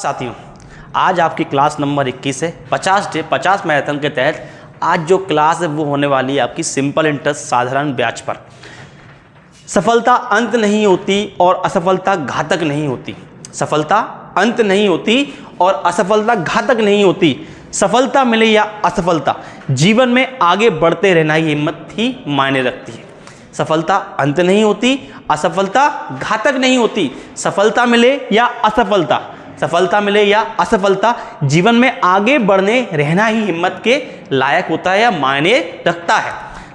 साथियों, आज आपकी क्लास नंबर 21 है। 50 मैराथन के तहत आज जो क्लास है वो होने वाली है आपकी सिंपल इंटरेस्ट साधारण ब्याज पर। सफलता अंत नहीं होती और असफलता घातक नहीं होती। सफलता अंत नहीं होती और असफलता घातक नहीं होती। सफलता मिले या असफलता, जीवन में आगे बढ़ते रहना ही हिम्मत ही मायने रखती है। सफलता अंत नहीं होती, असफलता घातक नहीं होती। सफलता मिले या असफलता, सफलता मिले या असफलता, जीवन में आगे बढ़ने रहना ही हिम्मत के लायक होता है या मायने रखता है।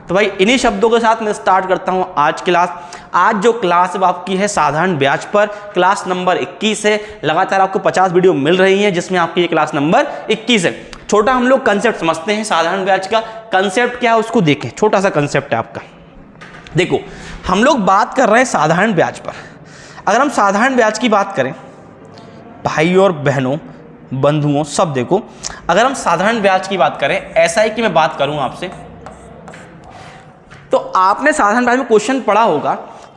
तो भाई इन्हीं शब्दों के साथ मैं स्टार्ट करता हूं आज क्लास। आज जो क्लास आपकी है साधारण ब्याज पर, क्लास नंबर 21 है। लगातार आपको 50 वीडियो मिल रही हैं जिसमें आपकी ये क्लास नंबर 21 है। छोटा हम लोग कंसेप्ट समझते हैं साधारण ब्याज का। कंसेप्ट क्या है उसको देखें, छोटा सा कंसेप्ट है आपका। देखो, हम लोग बात कर रहे हैं साधारण ब्याज पर। अगर हम साधारण ब्याज की बात करें, भाई और बहनों, बंधुओं, सब देखो, अगर हम साधारण ब्याज की बात करें, ऐसा है कि मैं बात करूं आपसे, तो आपने साधारण ब्याज में क्वेश्चन पढ़ा होगा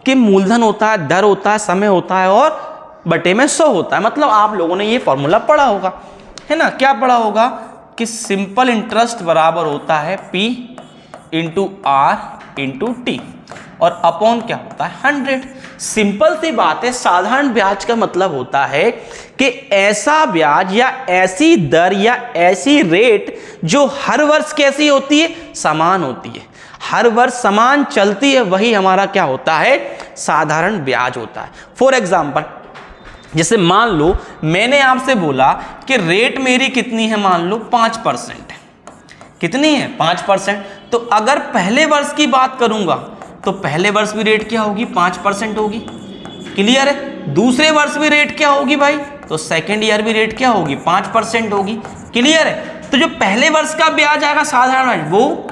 कि मूलधन होता है, दर होता है, समय होता है और बटे में 100 होता है। मतलब आप लोगों ने ये फॉर्मूला पढ़ा होगा, है ना। क्या पढ़ा होगा कि सिंपल इंटरेस्ट बराबर होता है P into R into T और अपॉन क्या होता है 100। सिंपल सी बात है। साधारण ब्याज का मतलब होता है कि ऐसा ब्याज या ऐसी दर या ऐसी रेट जो हर वर्ष कैसी होती है, समान होती है, हर वर्ष समान चलती है, वही हमारा क्या होता है, साधारण ब्याज होता है। फॉर एग्जाम्पल, जैसे मान लो मैंने आपसे बोला कि रेट मेरी कितनी है, मान लो 5% है। कितनी है, 5%। तो अगर पहले वर्ष की बात करूंगा तो पहले वर्ष भी रेट क्या होगी, 5% होगी। क्लियर है। दूसरे वर्ष भी रेट क्या होगी भाई, तो सेकेंड ईयर भी रेट क्या होगी, 5% होगी। क्लियर है। तो जो पहले वर्ष का ब्याज आएगा साधारण ब्याज वो,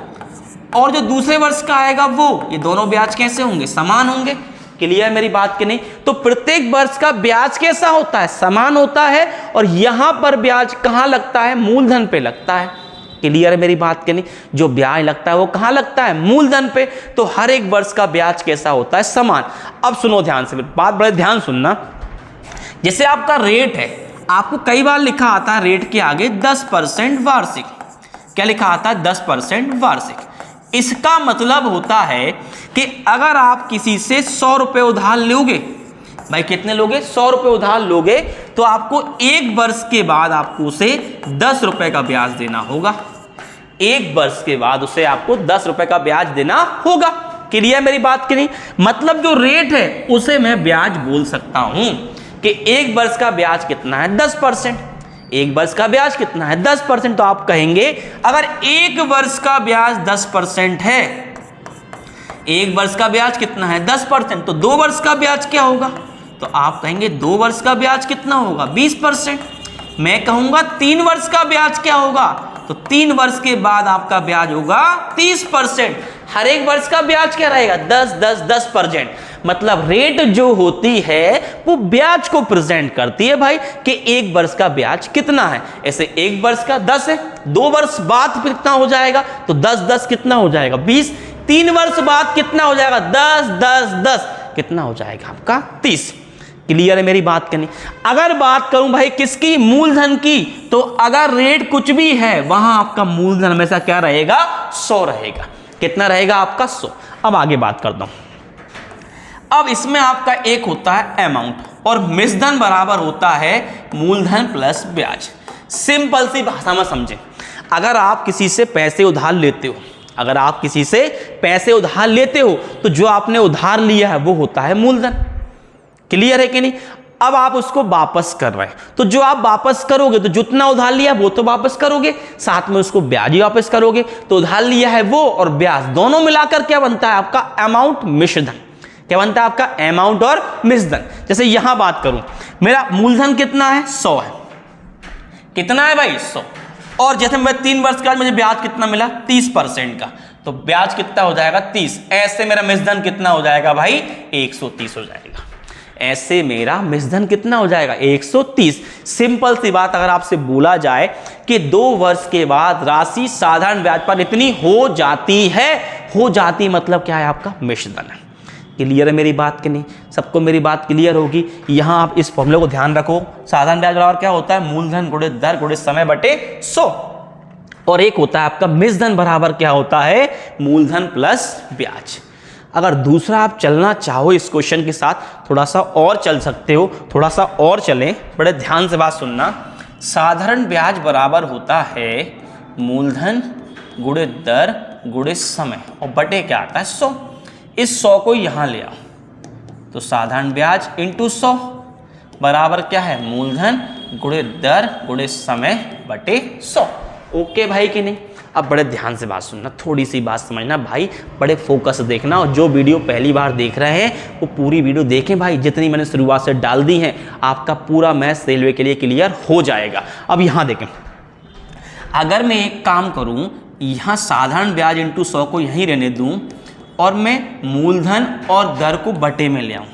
और जो दूसरे वर्ष का आएगा वो, ये दोनों ब्याज कैसे होंगे, समान होंगे। क्लियर मेरी बात के नहीं। तो प्रत्येक वर्ष का ब्याज कैसा होता है, समान होता है। और यहां पर ब्याज कहां लगता है, मूलधन पे लगता है। क्लियर है मेरी बात के नहीं। जो ब्याज लगता है वो कहां लगता है, मूलधन पे। तो हर एक वर्ष का ब्याज कैसा होता है, समान। अब सुनो ध्यान से, बात बड़े ध्यान सुनना। जैसे आपका रेट है, आपको कई बार लिखा आता है रेट के आगे 10% वार्षिक। क्या लिखा आता है, 10% वार्षिक। इसका मतलब होता है कि अगर आप किसी से 100 रुपए उधार लोगे, भाई कितने लोगे, 100 रुपए उधार लोगे, तो आपको एक वर्ष के बाद आपको उसे 10 रुपए का ब्याज देना होगा। एक वर्ष के बाद उसे आपको 10 रुपए का ब्याज देना होगा। क्लियर मेरी बात की नहीं। मतलब जो रेट है उसे मैं ब्याज बोल सकता हूं कि एक वर्ष का ब्याज कितना है, 10%। एक वर्ष का ब्याज कितना है, 10%। तो आप कहेंगे अगर एक वर्ष का ब्याज 10% है, एक वर्ष का ब्याज कितना है, 10%, तो 2 वर्ष का ब्याज क्या होगा, तो आप कहेंगे 2 वर्ष का ब्याज कितना होगा, 20%। मैं कहूंगा 3 वर्ष का ब्याज क्या होगा, तो 3 वर्ष के बाद आपका ब्याज होगा 30%। हर एक वर्ष का ब्याज क्या रहेगा, 10%। मतलब रेट जो होती है वो ब्याज को प्रेजेंट करती है भाई कि एक वर्ष का ब्याज कितना है। ऐसे एक वर्ष का 10 है, 2 वर्ष बाद कितना हो जाएगा, तो 10 कितना हो जाएगा, 20। 3 वर्ष बाद कितना हो जाएगा, 10 कितना हो जाएगा आपका, 30। क्लियर है मेरी बात करनी। अगर बात करूं भाई किसकी, मूलधन की, तो अगर रेट कुछ भी है वहां आपका मूलधन हमेशा क्या रहेगा, 100 रहेगा। कितना रहेगा आपका, 100। अब आगे बात करता हूं। अब इसमें आपका एक होता है अमाउंट और मिश्रधन बराबर होता है मूलधन प्लस ब्याज। सिंपल सी भाषा में समझें, अगर आप किसी से पैसे उधार लेते हो, अगर आप किसी से पैसे उधार लेते हो तो जो आपने उधार लिया है वो होता है मूलधन। क्लियर है कि नहीं। अब आप उसको वापस कर रहे हैं, तो जो आप वापस करोगे तो जितना उधार लिया वो तो वापस करोगे, साथ में उसको ब्याज ही वापस करोगे। तो उधार लिया है वो और ब्याज दोनों मिलाकर क्या बनता है आपका, अमाउंट मिश्रधन। क्या बनता है आपका, अमाउंट और मिश्रधन। जैसे यहां बात करूं, मेरा मूलधन कितना है, 100 है। कितना है भाई, 100। और जैसे मैं 3 वर्ष का, मुझे ब्याज कितना मिला, 30% का, तो ब्याज कितना हो जाएगा, 30। ऐसे मेरा मिश्रधन कितना हो जाएगा भाई, 130 हो जाएगा। ऐसे मेरा मिश्रधन कितना हो जाएगा, 130। सिंपल सी बात, अगर आपसे बोला जाए कि 2 वर्ष के बाद राशि साधारण ब्याज पर इतनी हो जाती है, हो जाती मतलब क्या है आपका, मिश्रधन है। क्लियर है मेरी बात कि नहीं? सबको मेरी बात क्लियर होगी। यहाँ आप इस फॉर्मूले को ध्यान रखो, साधारण ब्याज बराबर क्या होता है, मूलधन गुणे दर गुणे समय बटे 100। और एक होता है आपका मिश्रधन बराबर क्या होता है, मूलधन प्लस ब्याज। अगर दूसरा आप चलना चाहो इस क्वेश्चन के साथ, थोड़ा सा और चल सकते हो, थोड़ा सा और चलें, बड़े ध्यान से बात सुनना। साधारण ब्याज बराबर होता है मूलधन गुणे दर गुणे समय और बटे क्या आता है 100। इस 100 को यहाँ ले आओ, तो साधारण ब्याज इंटू 100 बराबर क्या है, मूलधन गुणे दर गुणे समय बटे 100। ओके भाई कि नहीं? अब बड़े ध्यान से बात सुनना, थोड़ी सी बात समझना भाई, बड़े फोकस से देखना। और जो वीडियो पहली बार देख रहे हैं वो पूरी वीडियो देखें भाई, जितनी मैंने शुरुआत से डाल दी है, आपका पूरा मैथ्स रेलवे के लिए क्लियर हो जाएगा। अब यहाँ देखें, अगर मैं एक काम करूँ, यहाँ साधारण ब्याज इंटू 100 को यहीं रहने दूँ और मैं मूलधन और दर को बटे में ले आऊँ,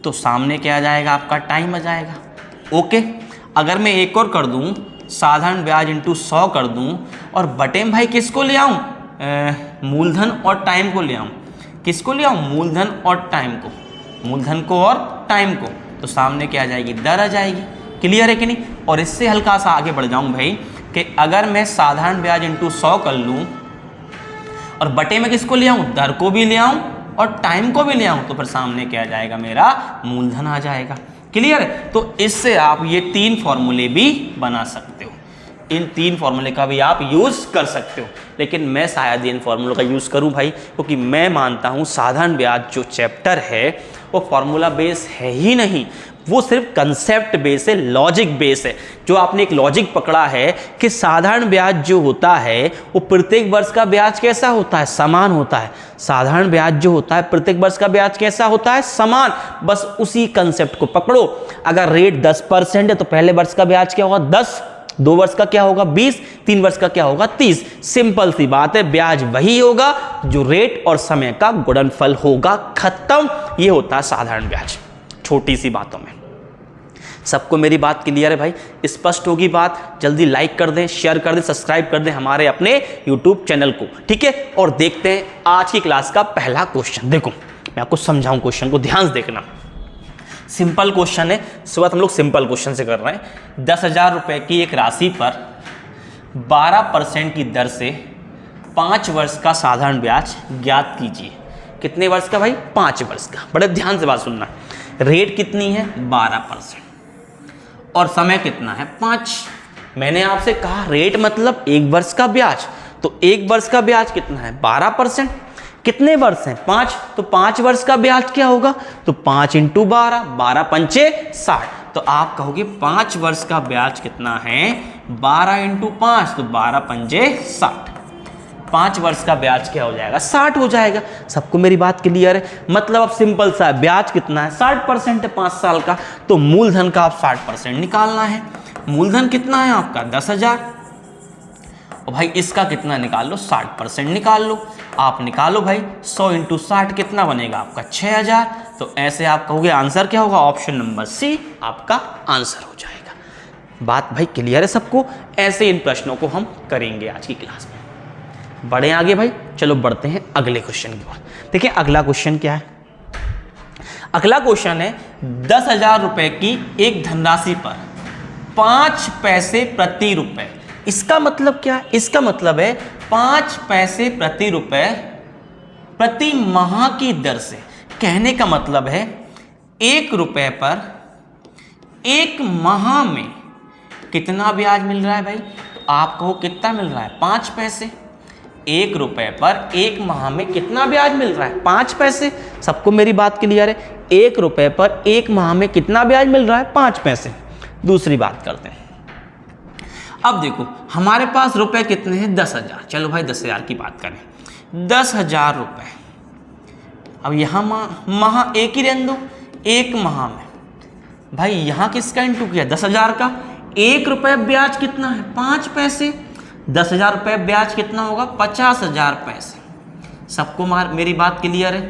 तो सामने क्या आ जाएगा, आपका टाइम आ जाएगा। ओके, अगर मैं एक और कर दूँ, साधारण ब्याज इंटू 100 कर दूं और बटे में भाई किसको ले आऊं, मूलधन और टाइम को ले आऊं। किसको ले आऊं, मूलधन और टाइम को, मूलधन को और टाइम को, तो सामने क्या आ जाएगी, दर आ जाएगी। क्लियर है कि नहीं? और इससे हल्का सा आगे बढ़ जाऊं भाई कि अगर मैं साधारण ब्याज इंटू 100 कर लूं और बटे में किसको ले आऊं, दर को भी ले आऊं और टाइम को भी ले आऊं, तो फिर सामने क्या आ जाएगा, मेरा मूलधन आ जाएगा। क्लियर है? तो इससे आप ये 3 फॉर्मूले भी बना सकते हो, इन 3 फॉर्मूले का भी आप यूज़ कर सकते हो। लेकिन मैं शायद इन फॉर्मूलों का यूज़ करूं भाई, क्योंकि मैं मानता हूं साधारण ब्याज जो चैप्टर है वो फॉर्मूला बेस है ही नहीं, वो सिर्फ कंसेप्ट बेस है, लॉजिक बेस है। जो आपने एक लॉजिक पकड़ा है कि साधारण ब्याज जो होता है वो प्रत्येक वर्ष का ब्याज कैसा होता है, समान होता है। साधारण ब्याज जो होता है प्रत्येक वर्ष का ब्याज कैसा होता है, समान। बस उसी कंसेप्ट को पकड़ो। अगर रेट 10% है तो पहले वर्ष का ब्याज क्या होगा, 10, 2 वर्ष का क्या होगा, 20, 3 वर्ष का क्या होगा, 30। सिंपल सी बात है, ब्याज वही होगा जो रेट और समय का गुणनफल होगा, खत्म। ये होता है साधारण ब्याज, छोटी सी बातों में। सबको मेरी बात क्लियर है भाई, स्पष्ट होगी बात? जल्दी लाइक कर दें, शेयर कर दें, सब्सक्राइब कर दें हमारे अपने यूट्यूब चैनल को, ठीक है? और देखते हैं आज की क्लास का पहला क्वेश्चन। देखो मैं आपको समझाऊं, क्वेश्चन को ध्यान से देखना। सिंपल क्वेश्चन है, शुरुआत हम लोग सिंपल क्वेश्चन से कर रहे हैं। 10,000 रुपए की एक राशि पर 12% की दर से 5 वर्ष का साधारण ब्याज ज्ञात कीजिए। कितने वर्ष का भाई, 5 वर्ष का। बड़े ध्यान से बात सुनना। रेट कितनी है, 12% और समय कितना है, 5। मैंने आपसे कहा रेट मतलब 1 वर्ष का ब्याज, तो 1 वर्ष का ब्याज कितना है, 12%। कितने वर्ष हैं, 5, तो 5 वर्ष का ब्याज क्या होगा, तो 5 × 12, 12 पंचे 60। तो आप कहोगे 5 वर्ष का ब्याज कितना है, 12 × 5, तो 12 पंजे 60। 5 वर्ष का ब्याज क्या हो जाएगा, 60 हो जाएगा। सबको मेरी बात क्लियर है? मतलब अब सिंपल सा है, ब्याज कितना है, 60% है 5 साल का, तो मूलधन का आप 60% निकालना है। मूलधन कितना है आपका, 10,000, और भाई इसका कितना निकाल लो, 60% निकाल लो। आप निकालो भाई, 100 × 60 कितना बनेगा आपका, 6,000। तो ऐसे आप कहोगे आंसर क्या होगा, ऑप्शन नंबर सी आपका आंसर हो जाएगा। बात भाई क्लियर है सबको? ऐसे इन प्रश्नों को हम करेंगे आज की क्लास में। बढ़े आगे भाई, चलो बढ़ते हैं अगले क्वेश्चन की ओर। देखिए अगला क्वेश्चन क्या है। अगला क्वेश्चन है 10,000 रुपए की एक धनराशि पर 5 पैसे प्रति रुपए। इसका मतलब क्या है, इसका मतलब है 5 पैसे प्रति रुपए प्रति माह की दर से। कहने का मतलब है 1 रुपए पर 1 माह में कितना ब्याज मिल रहा है भाई, तो आप कहो कितना मिल रहा है, 5 पैसे। 1 रुपए पर 1 माह में कितना ब्याज मिल रहा है, 5 पैसे। सबको मेरी बात क्लियर है? 1 रुपए पर 1 माह में कितना ब्याज मिल रहा है, 5 पैसे। दूसरी बात करते हैं। अब देखो हमारे पास रुपए कितने हैं, 10,000। चलो भाई 10,000 की बात करें, 10,000 रुपए। अब यहाँ माह एक ही रहने दो, 1 माह में भाई यहाँ किसका इंटू किया, 10,000 का। 1 रुपए ब्याज कितना है, 5 पैसे। 10,000 रुपये ब्याज कितना होगा, 50,000 पैसे। सबको मेरी बात क्लियर है?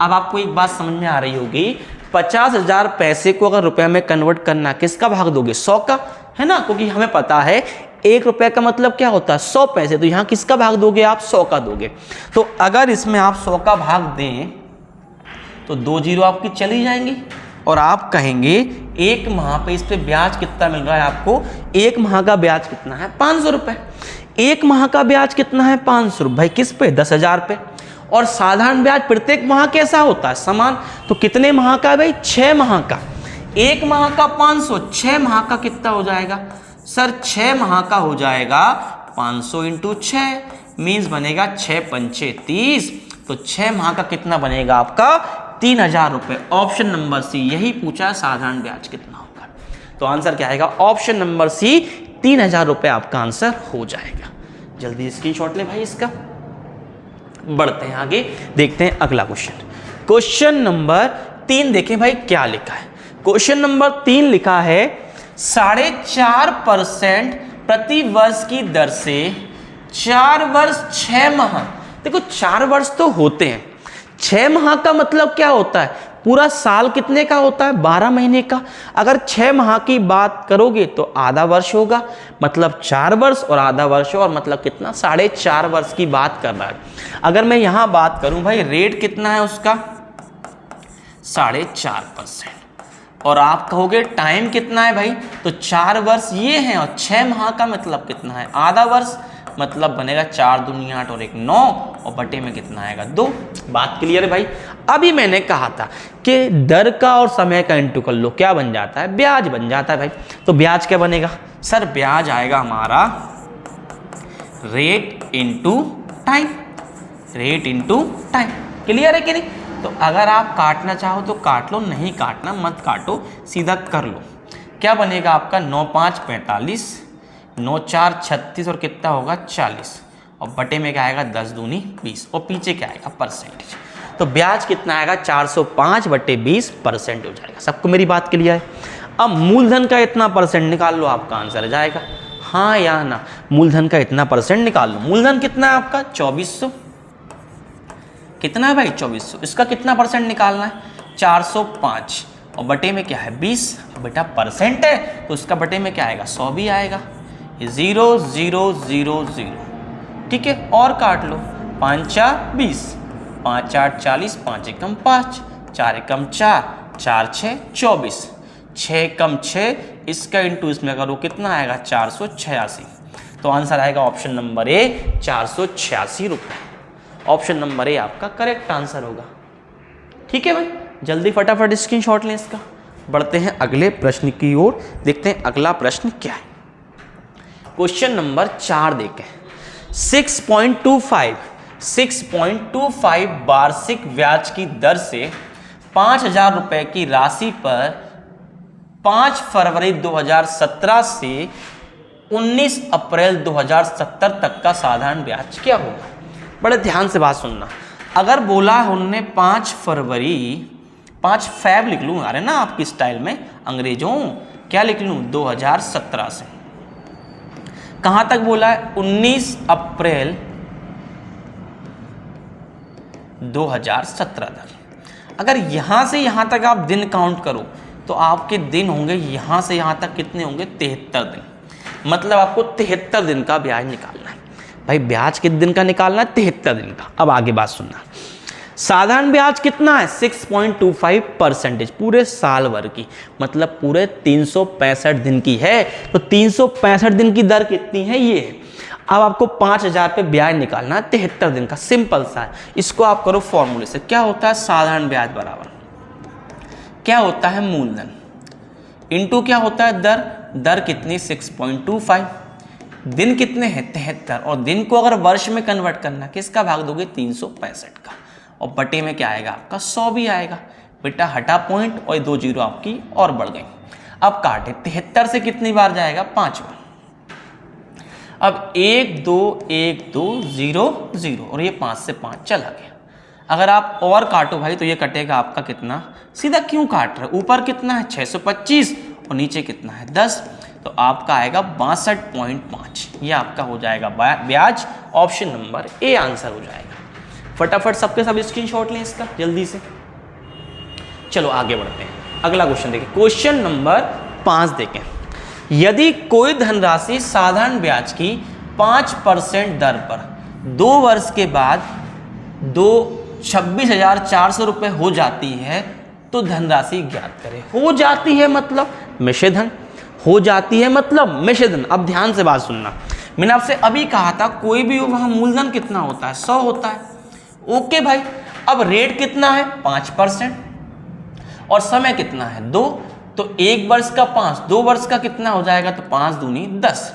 अब आपको एक बात समझ में आ रही होगी, 50,000 पैसे को अगर रुपए में कन्वर्ट करना, किसका भाग दोगे, 100 का, है ना? क्योंकि हमें पता है 1 रुपए का मतलब क्या होता है, 100 पैसे। तो यहाँ किसका भाग दोगे आप, 100 का दोगे। तो अगर इसमें आप 100 का भाग दें तो 2 जीरो आपकी चली जाएंगी और आप कहेंगे एक माह पे इस पे ब्याज कितना मिल रहा है आपको, एक माह का ब्याज कितना है 500 रुपये। एक माह का ब्याज कितना है 500 रुपये, भाई किस पे 10,000 पे। और साधारण ब्याज प्रत्येक माह कैसा होता है समान, तो कितने माह का है भाई 6 माह का। एक माह का 500, 6 माह का कितना हो जाएगा सर, 6 माह का हो जाएगा 500 इंटू 6 मीन्स बनेगा 6 पंचे 30, तो 6 माह का कितना बनेगा आपका 3,000 रुपये। ऑप्शन नंबर सी यही पूछा, साधारण ब्याज कितना होगा, तो आंसर क्या आएगा ऑप्शन नंबर सी 3,000 रुपये आपका आंसर हो जाएगा। जल्दी स्क्रीनशॉट ले भाई इसका। बढ़ते हैं आगे, देखते हैं अगला क्वेश्चन। क्वेश्चन नंबर 3 देखें भाई क्या लिखा है। क्वेश्चन नंबर 3 लिखा है 4.5% प्रति वर्ष की दर से 4 वर्ष 6 माह। देखो 4 वर्ष तो होते हैं, 6 माह का मतलब क्या होता है, पूरा साल कितने का होता है 12 महीने का। अगर 6 माह की बात करोगे तो आधा वर्ष होगा, मतलब 4 वर्ष और आधा वर्ष और मतलब कितना 4.5 वर्ष की बात कर रहा है। अगर मैं यहां बात करूं भाई रेट कितना है उसका 4.5%, और आप कहोगे टाइम कितना है भाई, तो 4 वर्ष ये है और 6 माह का मतलब कितना है आधा वर्ष, मतलब बनेगा 4 दूनी 8 और 1 9 और बटे में कितना आएगा 2। बात क्लियर है भाई। अभी मैंने कहा था कि दर का और समय का इंटू कर लो, क्या बन जाता है ब्याज बन जाता है भाई। तो ब्याज क्या बनेगा सर, ब्याज आएगा हमारा rate into time, rate into time. Clear है कि नहीं। तो अगर आप काटना चाहो तो काट लो, नहीं काटना मत काटो, सीधा कर लो। क्या बनेगा आपका 9 5 45, 9 4 36 और कितना होगा 40 और बटे में क्या आएगा 10 दूनी 20 और पीछे क्या आएगा परसेंटेज। तो ब्याज कितना आएगा 405 बटे 20% हो जाएगा। सबको मेरी बात क्लियर है। अब मूलधन का इतना परसेंट निकाल लो, आपका आंसर आ जाएगा हाँ या ना। मूलधन का इतना परसेंट निकाल लो। मूलधन कितना है आपका 2400, कितना है भाई 2400। इसका कितना परसेंट निकालना है 405 और बटे में क्या है 20। बेटा परसेंट है तो उसका बटे में क्या आएगा 100 भी आएगा। 0 0 0 0 ठीक है, और काट लो 5 4 20, 5 8 40, 5 एकम 5, 4 एकम 4, 4 6 24, 6 एकम 6, इसका इंटू इसमें करो कितना आएगा 486। तो आंसर आएगा ऑप्शन नंबर ए 486 रुपये। ऑप्शन नंबर ए आपका करेक्ट आंसर होगा। ठीक है भाई, जल्दी फटाफट स्क्रीनशॉट लें इसका। बढ़ते हैं अगले प्रश्न की ओर, देखते हैं अगला प्रश्न क्या है। क्वेश्चन नंबर 4 देखें। 6.25 वार्षिक ब्याज की दर से 5,000 रुपये की राशि पर 5 फरवरी 2017 से 19 अप्रैल 2070 तक का साधारण ब्याज क्या होगा। बड़े ध्यान से बात सुनना। अगर बोला उनने 5 फरवरी, 5 फैब लिख लूँ अरे ना आपकी स्टाइल में अंग्रेजों, क्या लिख लूँ 2017 से कहाँ तक बोला है 19 अप्रैल 2017 तक। अगर यहाँ से यहाँ तक आप दिन काउंट करो तो आपके दिन होंगे यहाँ से यहाँ तक कितने होंगे 73 दिन। मतलब आपको 73 दिन का ब्याज निकालना है। भाई ब्याज कितने दिन का निकालना है 73 दिन का। अब आगे बात सुनना। साधारण ब्याज कितना है 6.25% पूरे साल भर की, मतलब पूरे 365 दिन की है। तो 365 दिन की दर कितनी है ये है। अब आपको 5,000 पे ब्याज निकालना है 73 दिन का, सिंपल सा है। इसको आप करो फॉर्मूले से। क्या होता है साधारण ब्याज बराबर क्या होता है मूलधन इनटू क्या होता है दर। दर कितनी 6.25, दिन कितने हैं 73 और दिन को अगर वर्ष में कन्वर्ट करना किसका भाग दोगे 365 का और बटे में क्या आएगा आपका 100 भी आएगा। बेटा हटा पॉइंट और 2 जीरो आपकी और बढ़ गई। अब काटे 73 से कितनी बार जाएगा 5 बार। अब 1 2 1 2 0 0 और ये 5 से 5 चला गया। अगर आप और काटो भाई तो ये कटेगा आपका कितना, सीधा क्यों काट रहे, ऊपर कितना है 625 और नीचे कितना है 10, तो आपका आएगा 62.5। ये आपका हो जाएगा ब्याज। ऑप्शन नंबर ए आंसर हो जाएगा। फटाफट सबके सब स्क्रीनशॉट लें इसका जल्दी से। चलो आगे बढ़ते हैं। अगला क्वेश्चन देखें। क्वेश्चन नंबर 5 देखें। यदि कोई धनराशि साधारण ब्याज की 5% दर पर 2 वर्ष के बाद 2 26,400 रुपये हो जाती है तो धनराशि ज्ञात करें। हो जाती है मतलब मिश्र धन, हो जाती है मतलब मिश्र धन। अब ध्यान से बात सुनना, मैंने आपसे अभी कहा था कोई भी हो वहाँ मूलधन कितना होता है, 100 होता है। ओके भाई, अब रेट कितना है 5% और समय कितना है 2, तो 1 वर्ष का 5, 2 वर्ष का कितना हो जाएगा, तो 5 दूनी 10।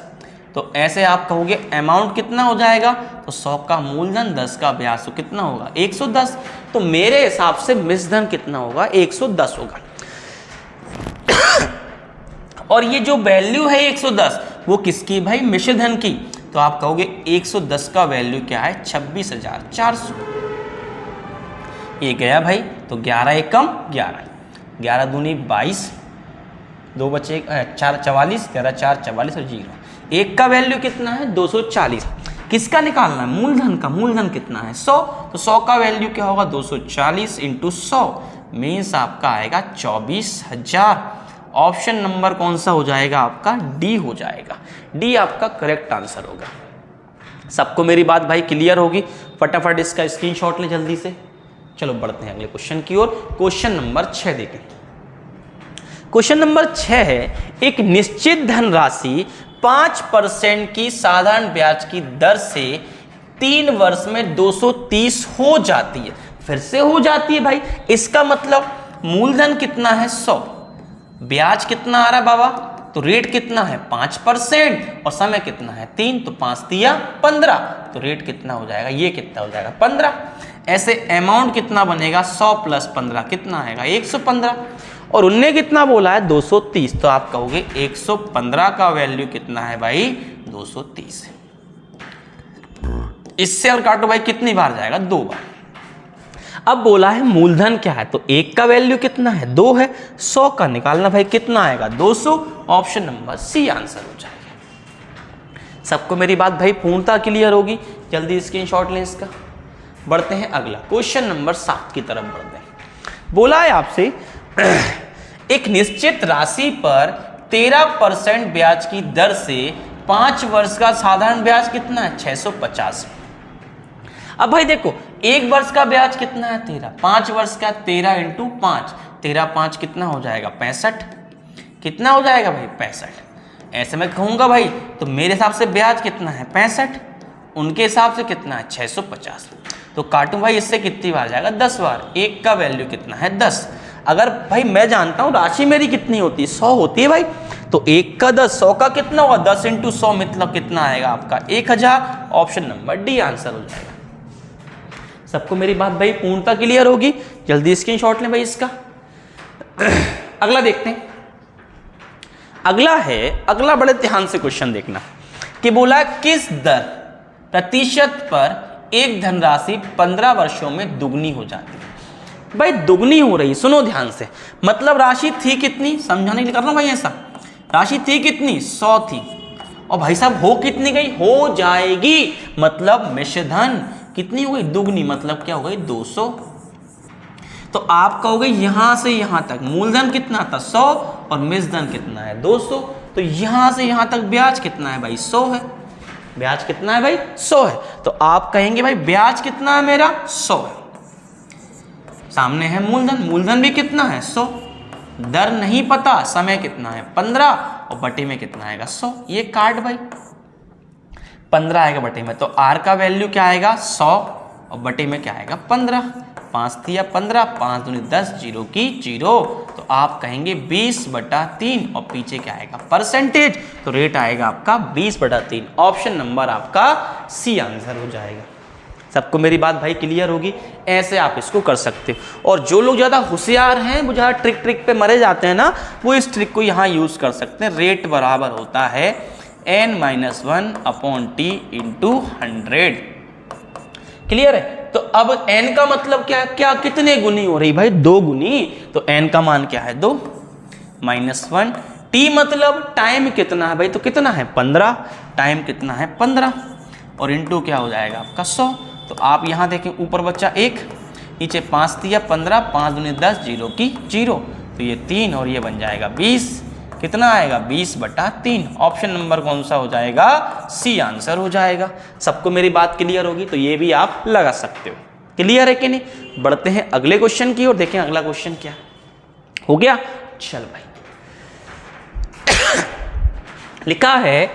तो ऐसे आप कहोगे अमाउंट कितना हो जाएगा, तो 100 का मूलधन 10 का ब्याज, तो कितना होगा 110। तो मेरे हिसाब से मिश्र धन कितना होगा 110 होगा। और ये जो वैल्यू है 110 वो किसकी भाई, मिश्र धन की। तो आप कहोगे 110 का वैल्यू क्या है 26,400। ये गया भाई, तो 11 एकम 11, 11 दूनी 22, 2 बचे 4 44, 11 4 44 और 0। एक का वैल्यू कितना है 240। किसका निकालना है, मूलधन का। मूलधन कितना है 100, तो 100 का वैल्यू क्या होगा 240 इंटू 100 मीन्स आपका आएगा 24,000। ऑप्शन नंबर कौन सा हो जाएगा आपका, डी हो जाएगा। डी आपका करेक्ट आंसर होगा। सबको मेरी बात भाई क्लियर होगी। फटाफट इसका स्क्रीनशॉट ले जल्दी से। चलो बढ़ते हैं अगले क्वेश्चन की ओर। क्वेश्चन नंबर 6 देखें। क्वेश्चन नंबर 6 है, एक निश्चित धनराशि 5% की साधारण ब्याज की दर से 3 वर्ष में 230 हो जाती है। फिर से हो जाती है भाई, इसका मतलब मूलधन कितना है 100, ब्याज कितना आ रहा है बाबा, तो रेट कितना है 5% और समय कितना है 3, तो 5 तिया 15, तो रेट कितना हो जाएगा, ये कितना हो जाएगा 15। ऐसे अमाउंट कितना बनेगा 100 प्लस 15 कितना आएगा 115, और उनने कितना बोला है 230, तो आप कहोगे 115 का वैल्यू कितना है भाई 230। इससे और काटो भाई कितनी बार जाएगा 2 बार। अब बोला है मूलधन क्या है, तो 1 का वैल्यू कितना है 2 है, 100 का निकालना भाई कितना आएगा 200। ऑप्शन नंबर सी आंसर हो जाएगा। सबको मेरी बात भाई पूर्णता क्लियर होगी। जल्दी स्क्रीनशॉट लें इसका। बढ़ते हैं अगला क्वेश्चन नंबर 7 की तरफ बढ़ते हैं। बोला है आपसे एक निश्चित राशि पर 13% ब्याज की दर से 5 वर्ष का साधारण ब्याज कितना है 650। अब भाई देखो 1 वर्ष का ब्याज कितना है 13, 5 वर्ष का 13 इंटू 5, 13 5 कितना हो जाएगा 65, कितना हो जाएगा भाई 65। ऐसे मैं कहूँगा भाई तो मेरे हिसाब से ब्याज कितना है 65, उनके हिसाब से कितना है 650। तो काटूं भाई इससे कितनी बार जाएगा 10 बार। 1 का वैल्यू कितना है 10। अगर भाई मैं जानता हूँ राशि मेरी कितनी होती है 100 होती है भाई, तो 1 का 10, 100 का कितना हुआ 10 इंटू 100 मतलब कितना आएगा आपका 1000। ऑप्शन नंबर डी आंसर हो जाएगा। सबको मेरी बात भाई पूर्णता क्लियर होगी। जल्दी स्क्रीनशॉट लें भाई इसका। अगला देखते हैं। अगला है, अगला बड़े ध्यान से क्वेश्चन देखना कि बोला किस दर प्रतिशत पर एक धनराशि 15 वर्षों में दुगनी हो जाती है। भाई दुगनी हो रही, सुनो ध्यान से, मतलब राशि थी कितनी, समझाने के लिए कर रहा हूं भाई ऐसा, राशि थी कितनी 100 थी, और भाई साहब हो कितनी गई, हो जाएगी, मतलब मिश्र धन कितनी हो गई दुगनी, मतलब क्या हो गई 200। तो आप कहोगे यहां से यहां तक मूलधन कितना था 100 और मिश्र धन कितना है 200, तो यहां से यहां तक ब्याज कितना है भाई 100 है। ब्याज कितना है भाई 100 है, तो आप कहेंगे भाई ब्याज कितना है मेरा 100 है। सामने है मूलधन, मूलधन भी कितना है 100, दर नहीं पता, समय कितना है 15 और बटे में कितना आएगा 100। ये काट भाई 15 आएगा बटे में, तो आर का वैल्यू क्या आएगा 100 और बटे में क्या आएगा 15, 5 तिया 15, 5 दूनी 10, 0 की 0, तो आप कहेंगे 20/3 और पीछे क्या आएगा परसेंटेज, तो रेट आएगा आपका 20/3। ऑप्शन नंबर आपका सी आंसर हो जाएगा। सबको मेरी बात भाई क्लियर होगी। ऐसे आप इसको कर सकते हो, और जो लोग ज़्यादा होशियार हैं, वो ज़्यादा ट्रिक पे मरे जाते हैं ना, वो इस ट्रिक को यहाँ यूज़ कर सकते हैं। रेट बराबर होता है n-1/t इंटू 100। क्लियर है। तो अब n का मतलब क्या, क्या कितने गुनी हो रही भाई 2 गुनी, तो n का मान क्या है 2 -1, t मतलब टाइम कितना है भाई, तो कितना है 15, टाइम कितना है 15 और इंटू क्या हो जाएगा आपका 100। तो आप यहाँ देखें ऊपर बच्चा 1, नीचे 5 तिया 15, 5 दूनी 10, 0 की 0, तो ये 3 और ये बन जाएगा 20, कितना आएगा 20/3। ऑप्शन नंबर कौन सा हो जाएगा, सी आंसर हो जाएगा। सबको मेरी बात क्लियर होगी, तो ये भी आप लगा सकते हो। क्लियर है कि नहीं। बढ़ते हैं अगले क्वेश्चन की और देखें अगला क्वेश्चन क्या हो गया। चल भाई लिखा है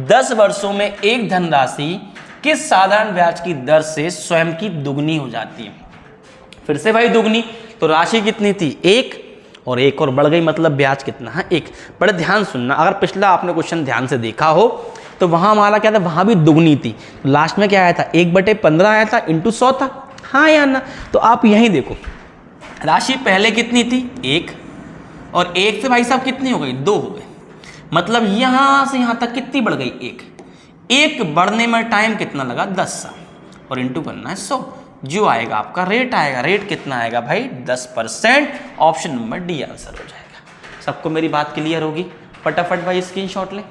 10 वर्षों में एक धनराशि किस साधारण ब्याज की दर से स्वयं की दुगनी हो जाती है। फिर से भाई दुगनी, तो राशि कितनी थी 1 और 1 और बढ़ गई, मतलब ब्याज कितना है 1। बड़े ध्यान सुनना, अगर पिछला आपने क्वेश्चन ध्यान से देखा हो तो वहां हमारा क्या था, वहां भी दुगनी थी। लास्ट में क्या आया था 1/15 आया था इंटू 100 था, हाँ या ना। तो आप यहीं देखो राशि पहले कितनी थी 1 और 1 से भाई साहब कितनी हो गई 2 हो गई, मतलब यहां से यहां तक कितनी बढ़ गई 1 बढ़ने में टाइम कितना लगा 10 साल और इंटू करना है 100। जो आएगा आपका रेट आएगा, रेट कितना आएगा भाई 10%। ऑप्शन नंबर डी आंसर हो जाएगा। सबको मेरी बात क्लियर होगी। फटाफट भाई स्क्रीनशॉट लें।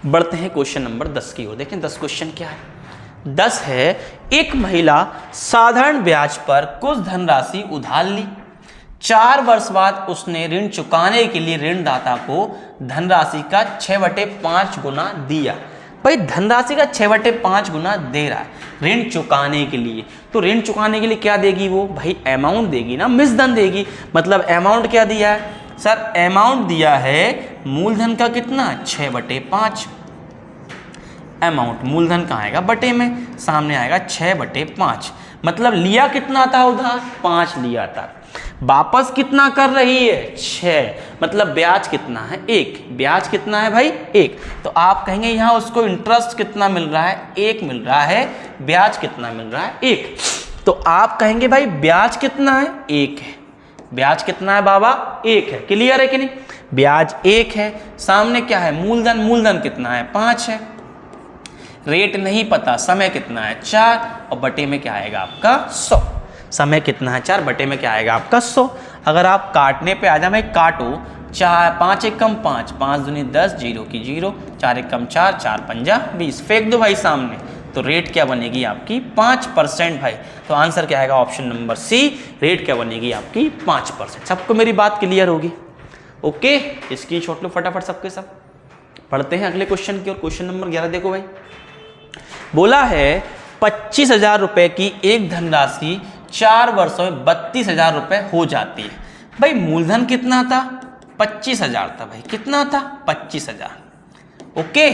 बढ़ते हैं क्वेश्चन नंबर 10 की ओर। देखें 10 क्वेश्चन क्या है। 10 है एक महिला साधारण ब्याज पर कुछ धनराशि उधार ली, 4 वर्ष बाद उसने ऋण चुकाने के लिए ऋणदाता को धनराशि का 6/5 गुना दिया। भाई धनराशि का 6/5 गुना दे रहा है ऋण चुकाने के लिए, तो ऋण चुकाने के लिए क्या देगी वो भाई अमाउंट देगी ना, मिसधन देगी। मतलब अमाउंट क्या दिया है सर, अमाउंट दिया है मूलधन का कितना 6/5। अमाउंट मूलधन कहाँ आएगा बटे में, सामने आएगा 6/5। मतलब लिया कितना था उधार 5 लिया था, वापस कितना कर रही है 6, मतलब ब्याज कितना है 1। ब्याज कितना है भाई 1। तो आप कहेंगे यहाँ उसको इंटरेस्ट कितना मिल रहा है 1 मिल रहा है, ब्याज कितना मिल रहा है 1। तो आप कहेंगे भाई ब्याज कितना है 1 है। ब्याज कितना है बाबा 1 है। क्लियर है कि नहीं। ब्याज 1 है, सामने क्या है मूलधन, मूलधन कितना है 5 है। रेट नहीं पता, समय कितना है 4 और बटे में क्या आएगा आपका 100। समय कितना है 4 बटे में क्या आएगा आपका 100। अगर आप काटने पे आ जाए भाई काटो, 5 1 कम 5, 5 दूनी 10, 0 की 0, 4 1 कम 4, 4 पंजा 20, फेंक दो भाई सामने। तो रेट क्या बनेगी आपकी 5% भाई। तो आंसर क्या आएगा ऑप्शन नंबर सी, रेट क्या बनेगी आपकी 5%। सबको मेरी बात क्लियर होगी। ओके स्क्रीनशॉट लो फटाफट सबके सब। पढ़ते हैं अगले क्वेश्चन की और। क्वेश्चन नंबर 11 देखो भाई, बोला है 25,000 रुपए की एक धनराशि 4 वर्षों में 32,000 रुपए हो जाती है। भाई मूलधन कितना था 25,000 था भाई, कितना था 25,000। ओके,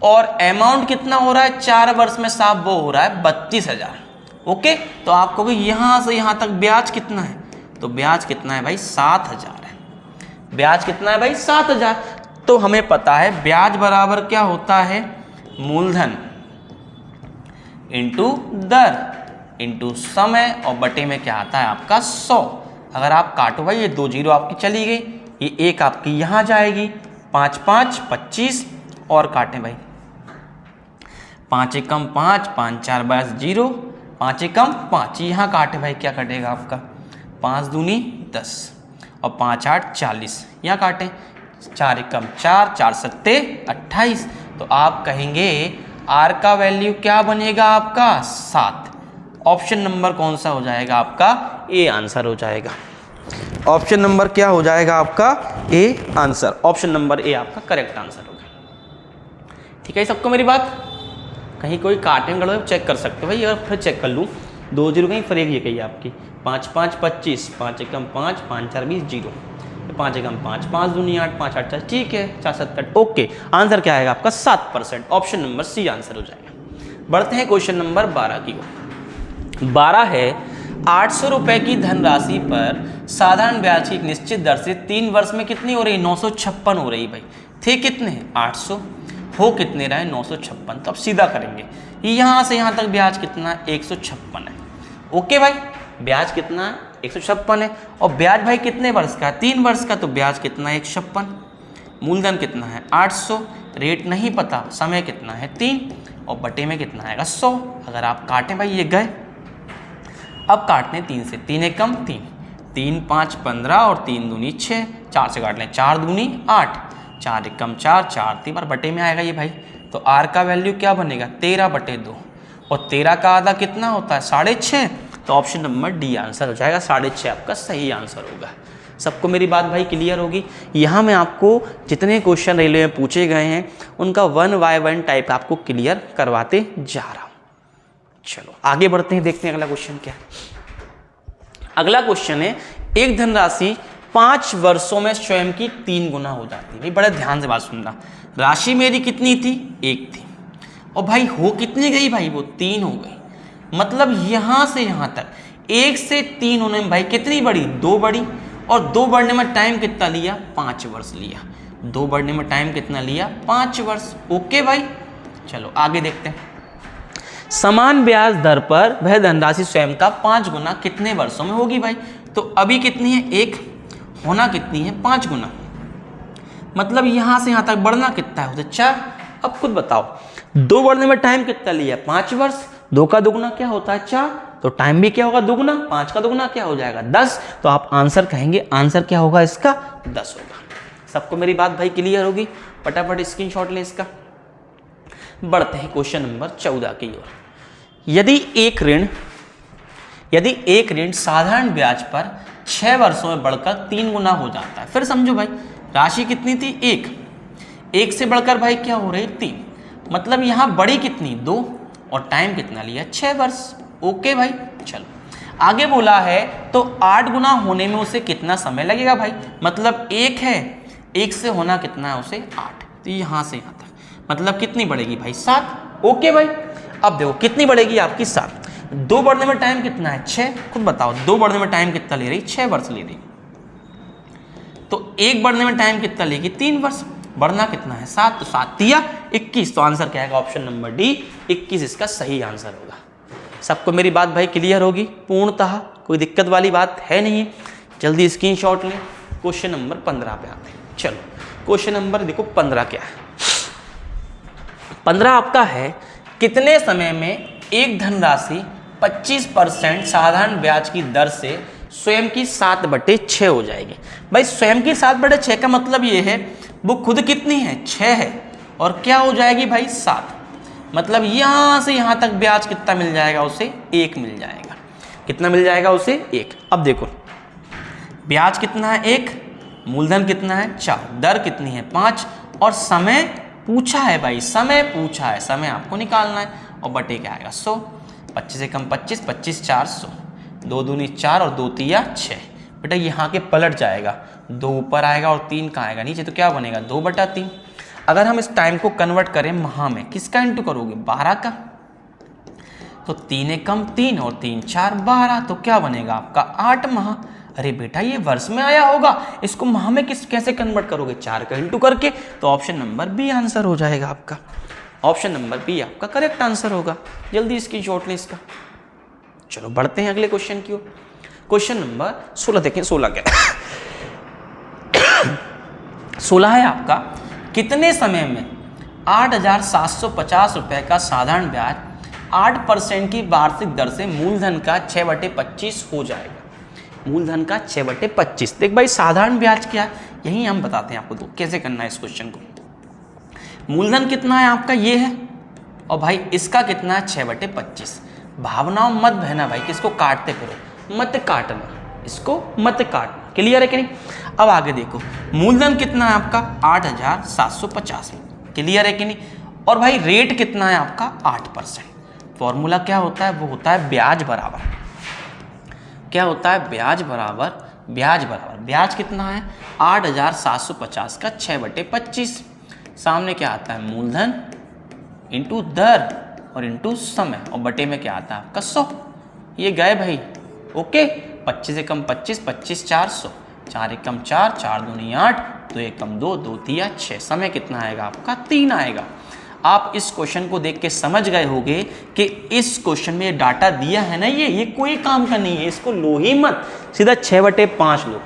और अमाउंट कितना हो रहा है 4 वर्ष में साहब वो हो रहा है 32,000। ओके, तो आपको यहां से यहां तक ब्याज कितना है, तो ब्याज कितना है भाई 7,000 है। ब्याज कितना है भाई 7,000। तो हमें पता है ब्याज बराबर क्या होता है मूलधन इंटू दर इंटू समय और बटे में क्या आता है आपका 100। अगर आप काटो भाई ये 2 0 आपकी चली गई, ये 1 आपकी यहाँ जाएगी, 5 5 25 और काटें भाई 5 1 कम 5, 5 4 22 0, 5 1 कम 5 यहाँ काटे भाई क्या कटेगा आपका 5 दूनी 10 और 5 8 40 यहाँ काटें 4 1 कम 4, 4 7 28। तो आप कहेंगे आर का वैल्यू क्या बनेगा आपका 7। ऑप्शन नंबर कौन सा हो जाएगा आपका ए आंसर हो जाएगा। ऑप्शन नंबर क्या हो जाएगा आपका A answer. Option number A आपका करेक्ट आंसर होगा। ठीक है सबको मेरी बात। कहीं कोई काटेंगे गड़बड़ चेक कर सकते हो भाई, अगर फिर चेक कर लूँ 2 0 कहीं फरेगी ये कही आपकी 5 5 25, 5 1 5, 5 4 20 0, 5 1 5, 5 दूनी 8, 5 8 4, ठीक है 4 7 8। ओके आंसर क्या आएगा आपका 7%। ऑप्शन नंबर सी आंसर हो जाएगा। बढ़ते हैं क्वेश्चन नंबर 12 की ओर। 12 है 800 रुपए की धनराशि पर साधारण ब्याज की एक निश्चित दर से 3 वर्ष में कितनी हो रही 956 हो रही भाई। थे कितने 800, हो कितने रहे 956। तो अब सीधा करेंगे यहाँ से यहाँ तक ब्याज कितना 156 है। ओके भाई ब्याज कितना 156 है और ब्याज भाई कितने वर्ष का 3 वर्ष का, तो ब्याज कितना 156। मूलधन कितना है 800, रेट नहीं पता, समय कितना है 3 और बटे में कितना आएगा 100। अगर आप काटें भाई ये गए, अब काटते हैं 3 से, 3 1 कम 3, 3 5 15 और 3 दूनी 6, 4 से काट लें 4 दूनी 8, 4 1 कम 4, 4 3 बार बटे में आएगा ये भाई। तो आर का वैल्यू क्या बनेगा 13/2 और 13 का आधा कितना होता है 6.5। तो ऑप्शन नंबर डी आंसर हो जाएगा, 6.5 आपका सही आंसर होगा। सबको मेरी बात भाई क्लियर होगी। यहाँ मैं आपको जितने क्वेश्चन रेलवे में पूछे गए हैं उनका 1 by 1 टाइप आपको क्लियर करवाते जा रहा हूँ। चलो आगे बढ़ते हैं, देखते हैं अगला क्वेश्चन क्या है। अगला क्वेश्चन है, एक धनराशि 5 वर्षों में स्वयं की 3 गुना हो जाती है। भाई बड़े ध्यान से बात सुनना, राशि मेरी कितनी थी, 1 थी, और भाई हो कितनी गई भाई, वो 3 हो गई। मतलब यहां से यहां तक 1 से 3 होने में भाई कितनी बढ़ी, 2 बढ़ी, और 2 बढ़ने में टाइम कितना लिया, 5 वर्ष लिया। 2 बढ़ने में टाइम कितना लिया, 5 वर्ष। ओके भाई, चलो आगे देखते हैं। समान ब्याज दर पर वह धनराशि स्वयं का 5 गुना कितने वर्षों में होगी भाई। तो अभी कितनी है, 1, होना कितनी है, 5 गुना। मतलब यहां से यहां तक बढ़ना कितना है, 4। अब खुद बताओ, 2 बढ़ने में टाइम कितना लिया, 5 वर्ष। 2 का दुगुना क्या होता है, 4, तो टाइम भी क्या होगा, दुगुना। 5 का दुगुना क्या हो जाएगा, 10। तो आप आंसर कहेंगे, आंसर क्या होगा इसका, 10 होगा। सबको मेरी बात भाई क्लियर होगी, फटाफट स्क्रीनशॉट ले इसका। बढ़ते हैं क्वेश्चन नंबर 14 की ओर। यदि एक ऋण साधारण ब्याज पर 6 वर्षों में बढ़कर 3 गुना हो जाता है। फिर समझो भाई, राशि कितनी थी, 1 से बढ़कर भाई क्या हो रही, 3। मतलब यहां बड़ी कितनी, 2, और टाइम कितना लिया, 6 वर्ष। ओके भाई, चलो आगे बोला है तो 8 गुना होने में उसे कितना समय लगेगा भाई। मतलब 1 है, 1 से होना कितना है उसे, 8। तो यहां से यहां तक मतलब कितनी बढ़ेगी भाई, 7। ओके भाई, अब देखो कितनी बढ़ेगी आपकी, 7। 2 बढ़ने में टाइम कितना है, 6। खुद बताओ 2 बढ़ने में टाइम कितना ले रही, 6 वर्ष ले रही। तो 1 बढ़ने में टाइम कितना लेगी, 3 वर्ष। बढ़ना कितना है, 7। तो 7 या 21। तो आंसर क्या आएगा, ऑप्शन नंबर डी, 21 इसका सही आंसर होगा। सबको मेरी बात भाई क्लियर होगी पूर्णतः, कोई दिक्कत वाली बात है नहीं। जल्दी स्क्रीनशॉट लें। क्वेश्चन नंबर 15 पे आते हैं। चलो क्वेश्चन नंबर देखो 15 क्या है। 15 आपका है, कितने समय में एक धनराशि 25% साधारण ब्याज की दर से स्वयं की 7/6 हो जाएगी। भाई स्वयं की 7/6 का मतलब ये है वो खुद कितनी है, 6 है, और क्या हो जाएगी भाई, 7। मतलब यहां से यहां तक ब्याज कितना मिल जाएगा उसे, 1 मिल जाएगा। कितना मिल जाएगा उसे, 1। अब देखो ब्याज कितना है, 1, मूलधन कितना है, 4, दर कितनी है, 5, और समय पूछा है भाई, समय पूछा है, समय आपको निकालना है, और बटे क्या आएगा, 100। 25 से कम 25, 25 4 100, 2 दूनी 4 और 2 तिया 6। बेटा यहाँ के पलट जाएगा, 2 ऊपर आएगा और 3 कहाँ आएगा नीचे, तो क्या बनेगा, 2/3। अगर हम इस टाइम को कन्वर्ट करें माह में, किसका इंटू करोगे, 12 का। तो 3 कम 3 और 3 4 12, तो क्या बनेगा आपका 8 माह। अरे बेटा ये वर्ष में आया होगा, इसको माह में कैसे कन्वर्ट करोगे, 4 का इंटू करके। तो ऑप्शन नंबर बी आंसर हो जाएगा आपका। ऑप्शन नंबर बी आपका करेक्ट आंसर होगा। जल्दी स्क्रीनशॉट लें इसका। चलो बढ़ते हैं अगले क्वेश्चन की ओर। क्वेश्चन नंबर 16 देखें। 16 क्या 16 है आपका, कितने समय में 8,750 रुपए का साधारण ब्याज 8% की वार्षिक दर से मूलधन का 6/25 हो जाएगा। मूलधन का 6/25। देख भाई साधारण ब्याज क्या है, यही हम बताते हैं आपको तो कैसे करना है इस क्वेश्चन को। मूलधन कितना है आपका, ये है, और भाई इसका कितना है, 6/25। भावनाओं मत बहना भाई, किसको काटते फिरो, मत काटना, इसको मत काटना। क्लियर है कि नहीं। अब आगे देखो, मूलधन कितना है आपका, 8,750। क्लियर है कि नहीं। और भाई रेट कितना है आपका, 8%। फॉर्मूला क्या होता है, वो होता है ब्याज बराबर, क्या होता है, ब्याज बराबर, ब्याज बराबर, ब्याज कितना है 8,750 का 6/25। सामने क्या आता है, मूलधन इंटू दर और इंटू समय, और बटे में क्या आता है आपका 100। ये गए भाई। ओके, 25 से कम 25, 25 4 100, 4 एकम 4, 4 दूनी 8, 2 एकम 2, 2 तिया 6। समय कितना आएगा आपका, 3 आएगा। आप इस क्वेश्चन को देख के समझ गए होंगे कि इस क्वेश्चन में ये डाटा दिया है ना, ये कोई काम का नहीं है, इसको लो ही मत, सीधा 6/5 लो।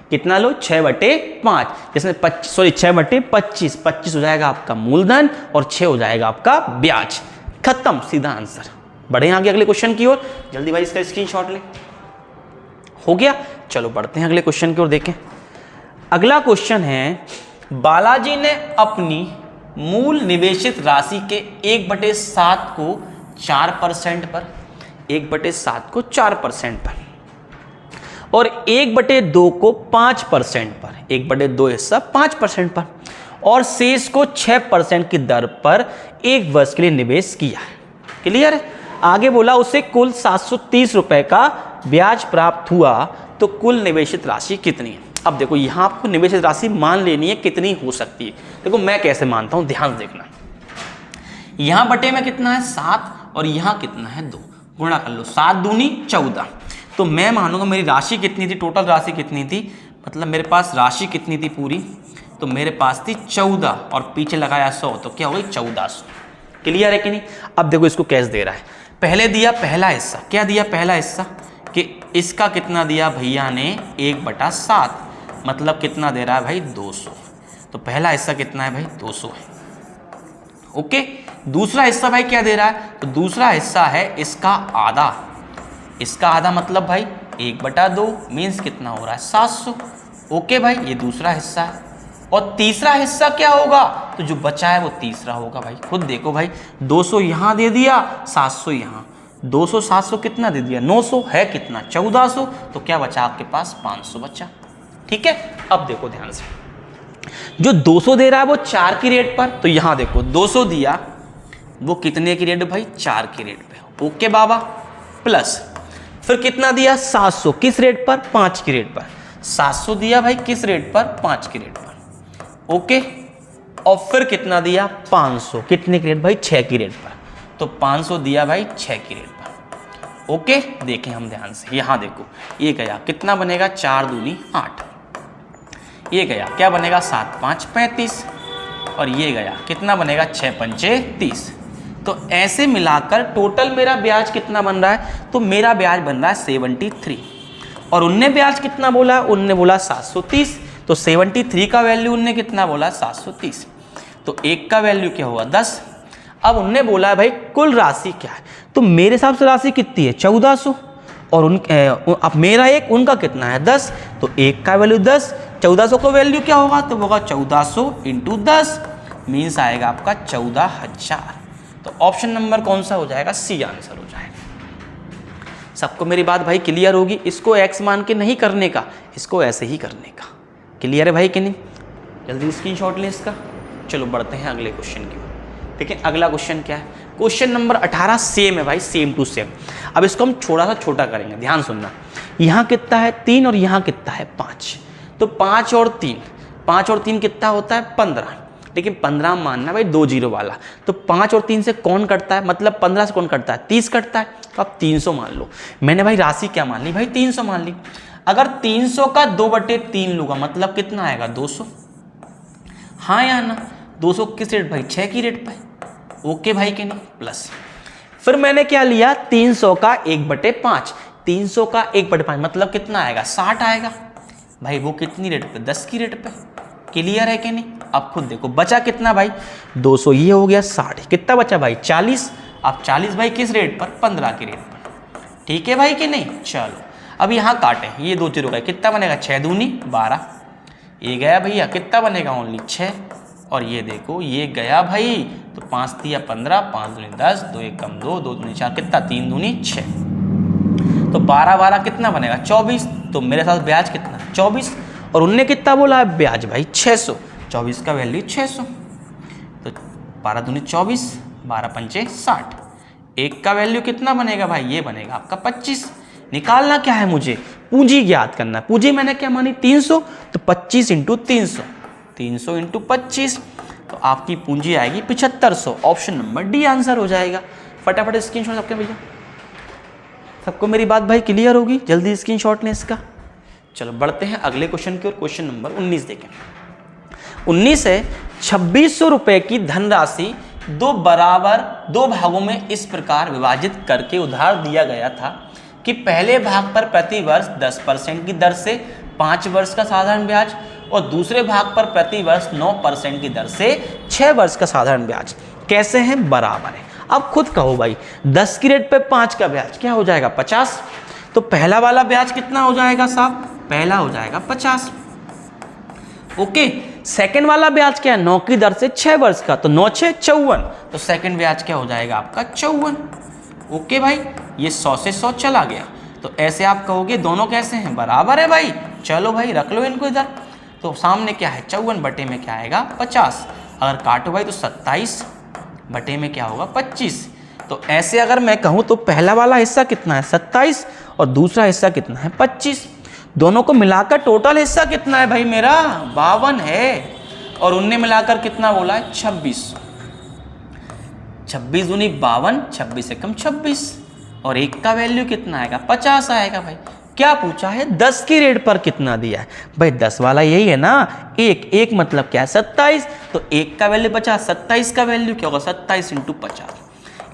कितना लो, 6/5, जिसमें 6/25, 25 हो जाएगा आपका मूलधन और 6 हो जाएगा आपका ब्याज। खत्म, सीधा आंसर। बढ़े आगे अगले क्वेश्चन की ओर। जल्दी भाई इसका स्क्रीनशॉट ले। हो गया। चलो बढ़ते हैं अगले क्वेश्चन की ओर। देखें अगला क्वेश्चन है, बालाजी ने अपनी मूल निवेशित राशि के 1/7 को 4% पर, 1/7 को 4% पर, और 1/2 को 5% पर, 1/2 हिस्सा 5% पर, और शेष को 6% की दर पर 1 वर्ष के लिए निवेश किया है। क्लियर है। आगे बोला उसे कुल 730 रुपए का ब्याज प्राप्त हुआ तो कुल निवेशित राशि कितनी है। अब देखो यहाँ आपको निवेशित राशि मान लेनी है कितनी हो सकती है। देखो मैं कैसे मानता हूँ, ध्यान देखना। यहाँ बटे में कितना है 7 और यहाँ कितना है 2, गुणा कर लो, 7 दूनी 14। तो मैं मानूंगा मेरी राशि कितनी थी, टोटल राशि कितनी थी, मतलब मेरे पास राशि कितनी थी पूरी, तो मेरे पास थी 14 और पीछे लगाया 100 तो क्या हो गई 1400। क्लियर है कि नहीं। अब देखो इसको कैसे दे रहा है, पहले दिया पहला हिस्सा, क्या दिया पहला हिस्सा कि इसका कितना दिया भैया ने 1/7, मतलब कितना दे रहा है भाई 200। तो पहला हिस्सा कितना है भाई 200 है। ओके, दूसरा हिस्सा भाई क्या दे रहा है, तो दूसरा हिस्सा है इसका आधा, इसका आधा मतलब भाई 1/2 मीन्स कितना हो रहा है 700। ओके भाई, ये दूसरा हिस्सा है। और तीसरा हिस्सा क्या होगा, तो जो बचा है वो तीसरा होगा भाई। खुद देखो भाई 200 यहाँ दे दिया, 700 यहाँ, 200 700 कितना दे दिया 900, है कितना 1400, तो क्या बचा आपके पास 500 बचा। ठीक है, अब देखो ध्यान से, जो 200 दे रहा है वो 4 की रेट पर, तो यहाँ देखो 200 दिया वो कितने की रेट भाई 4 की रेट पे। ओके बाबा, प्लस फिर कितना दिया 700 किस रेट पर 5 की रेट पर, 700 दिया भाई किस रेट पर 5 की रेट पर। ओके, और फिर कितना दिया 500 कितने की रेट भाई 6 की रेट पर, तो 500 दिया भाई 6 की रेट पर। ओके, देखें हम ध्यान से, यहाँ देखो ये गया कितना बनेगा 4 दूनी 8, ये गया क्या बनेगा 7 5 35, और ये गया कितना बनेगा 6 पंचे 30। तो ऐसे मिलाकर टोटल मेरा ब्याज कितना बन रहा है, तो मेरा ब्याज बन रहा है 73। और उनने ब्याज कितना बोला, उनने बोला 730, तो 73 का वैल्यू उनने कितना बोला 730, तो एक का वैल्यू क्या हुआ 10। अब उनने बोला भाई कुल राशि क्या है, तो मेरे हिसाब से राशि कितनी है 1400, और अब मेरा एक उनका कितना है 10, तो एक का वैल्यू 10, 1400 का वैल्यू क्या होगा, तो होगा 1400 इंटू 10 मीन्स आएगा आपका 14,000। तो ऑप्शन नंबर कौन सा हो जाएगा, सी आंसर हो जाएगा। सबको मेरी बात भाई क्लियर होगी, इसको एक्स मान के नहीं करने का, इसको ऐसे ही करने का। क्लियर है भाई कि नहीं, जल्दी स्क्रीनशॉट लें इसका। चलो बढ़ते हैं अगले क्वेश्चन की। देखिए अगला क्वेश्चन क्या है, क्वेश्चन नंबर 18 सेम है भाई, सेम टू सेम। अब इसको हम थोड़ा सा छोटा करेंगे, ध्यान सुनना। यहाँ कितना है 3 और यहाँ कितना है 5, तो 5 और 3 कितना होता है 15, लेकिन 15 मानना भाई 2 जीरो वाला, तो 5 और 3 से कौन कटता है, मतलब 15 से कौन कटता है 30 कटता है, तो आप 300 मान लो। मैंने भाई राशि क्या मान ली भाई 300 मान ली। अगर 300 का 2/3 लूँगा मतलब कितना आएगा 200, हाँ या ना, 200 किस रेट भाई 6 की रेट पे। ओके भाई के नहीं, प्लस फिर मैंने क्या लिया 300 का 1/5, 300 का 1/5 मतलब कितना आएगा 60 आएगा भाई, वो कितनी रेट पे 10 की रेट पे। क्लियर है कि नहीं। अब खुद देखो बचा कितना भाई 200, ये हो गया 60, कितना बचा भाई 40। अब 40 भाई किस रेट पर 15 की रेट पर। ठीक है भाई कि नहीं। चलो अब यहाँ काटें, ये 2 जीरो गए, कितना बनेगा 6 दूनी 12, ये गया भैया कितना बनेगा ओनली 6, और ये देखो ये गया भाई, तो 5 दिया 15, 5 दूनी 10, 2 1 कम 2, 2 दूनी 4, कितना 3 दूनी 6, तो 12 12 कितना बनेगा 24। तो मेरे साथ ब्याज कितना 24, और उनने कितना बोला है ब्याज भाई 600, 24 का वैल्यू 600, तो 12 दूनी 24, 12 पंचे 60, एक का वैल्यू कितना बनेगा भाई, ये बनेगा आपका 25। निकालना क्या है मुझे, पूंजी ज्ञात करना। पूंजी मैंने क्या मानी 300, तो 25 इंटू 300, 300 इंटू 25, तो आपकी पूंजी आएगी 7500। ऑप्शन नंबर डी आंसर हो जाएगा। फटाफट स्क्रीनशॉट सबके भैया, सबको मेरी बात भाई क्लियर होगी, जल्दी स्क्रीनशॉट लें इसका। चलो बढ़ते हैं अगले क्वेश्चन की ओर। क्वेश्चन नंबर 19 देखें। 19 है 2600 रुपए की धनराशि दो भागों में इस प्रकार विभाजित करके उधार दिया गया था कि पहले भाग पर प्रति वर्ष 10% की दर से 5 वर्ष का साधारण ब्याज और दूसरे भाग पर प्रति वर्ष 9% की दर से 6 वर्ष का साधारण ब्याज कैसे हैं, बराबर है। अब खुद कहो भाई 10 की रेट पे 5 का ब्याज क्या हो जाएगा 50, तो पहला वाला ब्याज कितना हो जाएगा साहब, पहला हो जाएगा 50। ओके, सेकंड वाला ब्याज क्या है 9 की दर से 6 वर्ष का, तो 9 6 54, तो सेकंड ब्याज क्या हो जाएगा आपका 54। ओके भाई, ये 100 से 100 चला गया, तो ऐसे आप कहोगे दोनों कैसे हैं, बराबर है भाई। चलो भाई रख लो इनको इधर, तो सामने क्या है 54 बटे में क्या आएगा 50, अगर काटो भाई तो 27 बटे में क्या होगा 25, तो ऐसे अगर मैं कहूँ तो पहला वाला हिस्सा कितना है 27 और दूसरा हिस्सा कितना है 25। दोनों को मिलाकर टोटल हिस्सा कितना है भाई मेरा 52 है, और उनने मिलाकर कितना बोला है 26। 26 दूनी 52, 26 एकम 26, और एक का वैल्यू कितना आएगा 50 आएगा भाई। क्या पूछा है 10 की रेट पर कितना दिया है भाई, 10 वाला यही है ना, एक मतलब क्या है 27, तो एक का वैल्यू 50, 27 का वैल्यू क्या होगा 27 इंटू 50,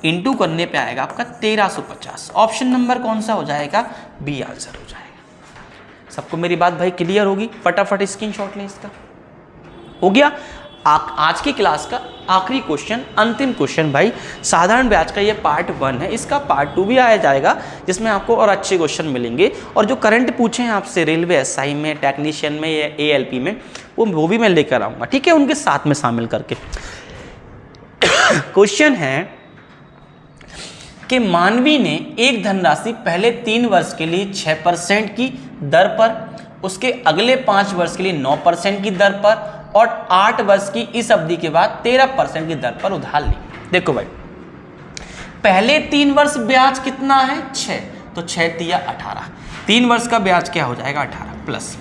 इंटू करने पे आएगा आपका 1350। ऑप्शन नंबर कौन सा हो जाएगा बी आंसर हो जाएगा। सबको मेरी बात भाई क्लियर होगी, फटाफट स्क्रीनशॉट लें इसका। हो गया आज की क्लास का आखिरी क्वेश्चन, अंतिम क्वेश्चन भाई, साधारण ब्याज का ये पार्ट 1 है, इसका पार्ट 2 भी आया जाएगा जिसमें आपको और अच्छे क्वेश्चन मिलेंगे, और जो करंट पूछे हैं आपसे रेलवे एसआई में, टेक्नीशियन में या एएलपी में, वो भी मैं लेकर आऊँगा, ठीक है, उनके साथ में शामिल करके। क्वेश्चन है कि मानवी ने एक धनराशि पहले 3 वर्ष के लिए 6% की दर पर, उसके अगले 5 वर्ष के लिए 9% की दर पर और 8 वर्ष की इस अवधि के बाद 13% की दर पर उधार ली। देखो भाई, पहले 3 वर्ष ब्याज कितना है 6, तो 6 तिया 18, 3 वर्ष का ब्याज क्या हो जाएगा 18 प्लस,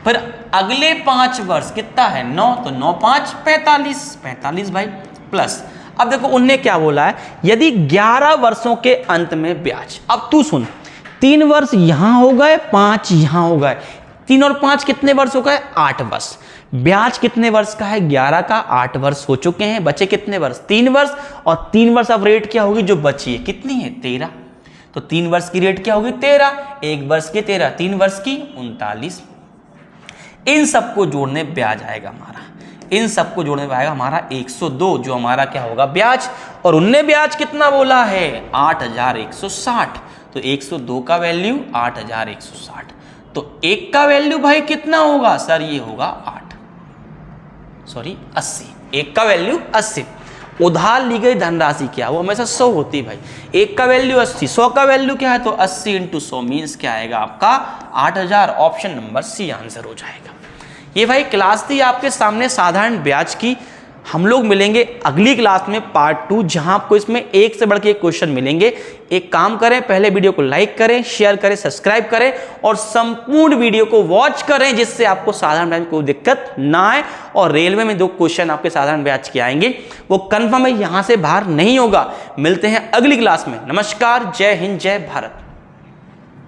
फिर अगले 5 वर्ष कितना है 9, तो 9 5 45 भाई प्लस। अब देखो उनने क्या बोला है, यदि 11 वर्षों के अंत में ब्याज, अब तू सुन, 3 वर्ष यहां हो गए, 5 यहां हो गए, 3 और 5 कितने वर्ष हो गए 8 वर्ष, ब्याज कितने वर्ष का है 11 का, 8 वर्ष हो चुके हैं, बचे कितने वर्ष 3 वर्ष, और 3 वर्ष अब रेट क्या होगी जो बची है कितनी है 13, तो 3 वर्ष की रेट क्या होगी 13, 1 वर्ष की 13, 3 वर्ष की 39। इन सबको जोड़ने ब्याज आएगा हमारा, इन सबको जोड़ने में आएगा हमारा 102, जो हमारा क्या होगा ब्याज, और उनने ब्याज कितना बोला है 8160, तो 102 का वैल्यू 8160, तो एक का वैल्यू भाई कितना होगा सर, ये होगा 80, एक का वैल्यू 80। उधार ली गई धनराशि क्या, वो हमेशा 100 होती है भाई, एक का वैल्यू 80, 100 का वैल्यू क्या है, तो 80 इंटू 100 मीन्स क्या आएगा आपका 8000, ऑप्शन नंबर सी आंसर हो जाएगा। ये भाई क्लास थी आपके सामने साधारण ब्याज की। हम लोग मिलेंगे अगली क्लास में पार्ट 2, जहां आपको इसमें एक से बढ़ के एक क्वेश्चन मिलेंगे। एक काम करें, पहले वीडियो को लाइक करें, शेयर करें, सब्सक्राइब करें और संपूर्ण वीडियो को वॉच करें, जिससे आपको साधारण ब्याज में कोई दिक्कत ना आए, और रेलवे में 2 क्वेश्चन आपके साधारण ब्याज के आएंगे, वो कन्फर्म है, यहां से बाहर नहीं होगा। मिलते हैं अगली क्लास में। नमस्कार, जय हिंद, जय भारत।